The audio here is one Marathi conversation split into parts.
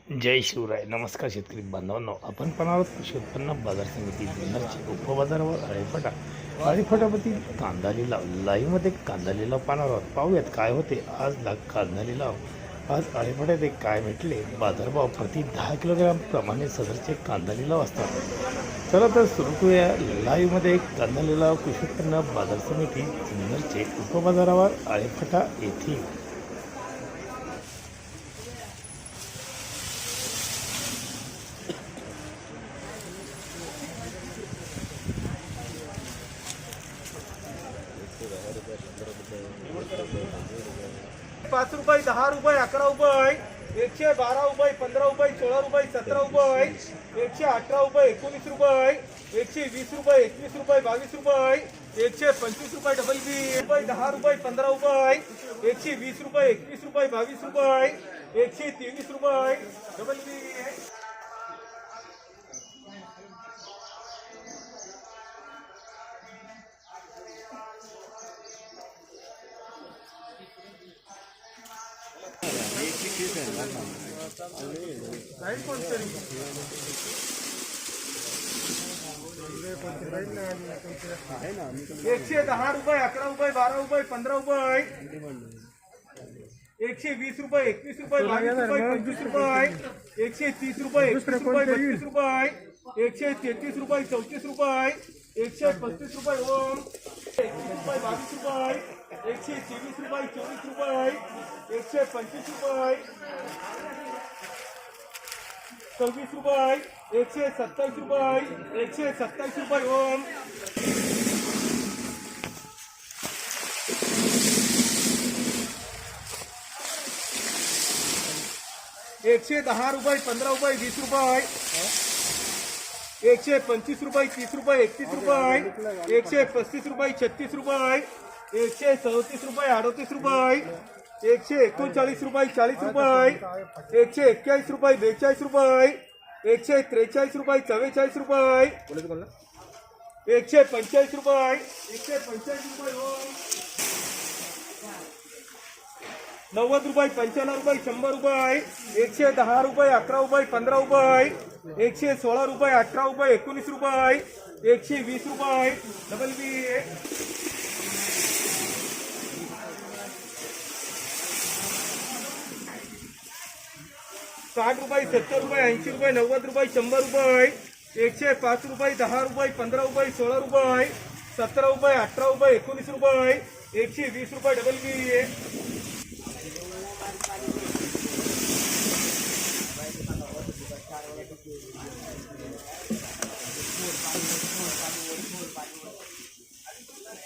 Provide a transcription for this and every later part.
जय शिवराय. नमस्कार शेतकरी बांधवांनो, आपण पण आहोत कृषी उत्पन्न बाजार समिती जुन्नरची उपबाजारावर अळीफटापती कांदा लिलाव लाईव्हमध्ये कांदा लिलाव पाहणार आहोत. पाहूयात काय होते आज कांदा लिलाव. आज अळीफट्यात एक काय भेटले बाजारभाव प्रति 10 किलोग्राम प्रमाणे सदरचे कांदा लिलाव असतात. चला तर सुरू करूया लाईव्हमध्ये एक कांदा लिलाव कृषी उत्पन्न बाजार समिती जुन्नरचे उपबाजारावर अळीफटा येथील. 5 रुपये, 10 रुपये, 11 रुपये, 112 रुपये, 15 रुपये, 16 रुपये, 17 रुपये, 118 रुपये, 19 रुपये, 120 रुपये, 21 रुपये, 22 रुपये, 125 रुपये डबल बी रुपये, 10 रुपये, 15 रुपये, 120 रुपये, 21 रुपये, 22 रुपये, 123 रुपये डबल बी. 110 रुपये, 11 रुपये, 12 रुपये, 15 रुपये, 120 रुपये, 21 रुपये, 22 रुपये, 25 रुपये, 130 रुपये, 31 रुपये, 32 रुपये, 133 रुपये, 34 रुपये, 135 रुपये ओम, 21 रुपये, 22 रुपये, 123 रुपये, 24 रुपये, 125 रुपये, 26 रुपये, 127 रुपये, 127 रुपये ओम, 110 रुपये, 15 रुपये, 20 रुपये, 125 रुपये, 30 रुपये, 31 रुपये, 135 रुपये, 36 रुपये, 137 रुपये, 38 रुपये, 139 रुपये, 40 रुपये, 141 रुपये, 42 रुपये, 143 रुपये, 44 रुपये, 145 रुपये, 145 रुपये 90 रुपये, 95 रुपये, 100 रुपये, 110 रुपये, 11 रुपये, 15 रुपये, 116 रुपये, 18 रुपये, 19 रुपये, 120 रुपये डबल बी. 60 रुपये, 70 रुपये, 80 रुपये, 90 रुपये, 100 रुपये, 105 रुपये, 10 रुपये, 15 रुपये, 16 रुपये, 17 रुपये, 18 रुपये, 19 रुपये, 120 रुपये डबल बी.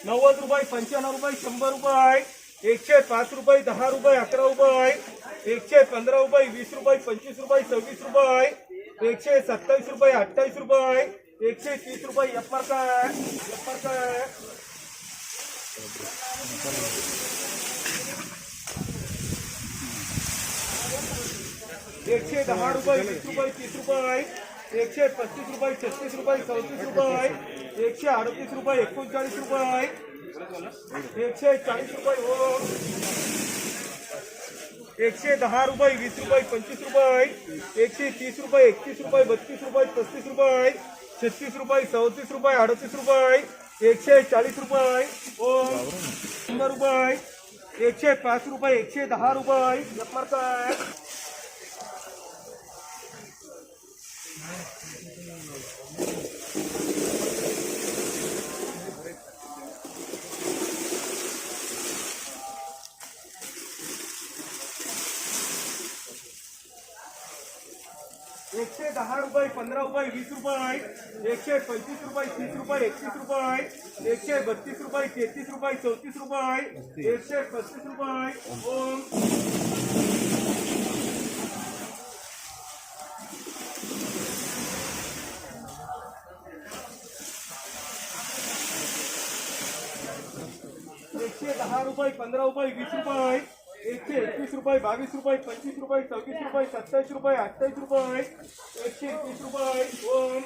90 रुपये, 95 रुपये, 100 रुपये, 105 रुपये, 10 रुपये, 11 रुपये, 115 रुपये, 20 रुपये, 25 रुपये, 26 रुपये, 127 रुपये, 28 रुपये, 130 रुपये एप्पर काय 110 रुपये, 20 रुपये, 30 रुपये, 135 रुपये, 36 रुपये, 34 रुपये, 138 रुपये, 39 रुपये, 140 रुपये हो, 110 रुपये, 20 रुपये, 25 रुपये, 130 रुपये, 31 रुपये, 32 रुपये, 35 रुपये, 36 रुपये, 34 रुपये, 38 रुपये, 140 रुपये ओम, 100 रुपये, 105 रुपये, 110 रुपये एप्पर काय 110 रुपये, 15 रुपये, 20 रुपये, 135 रुपये, 30 रुपये, 31 रुपये, 132 रुपये, 33 रुपये, 34 रुपये, 135 रुपये ओम, 110 रुपये, 15 रुपये, 20 रुपये, 121 रुपये, 22 रुपये, 25 रुपये, 26 रुपये, 27 रुपये, 28 रुपये, 130 रुपये ओम.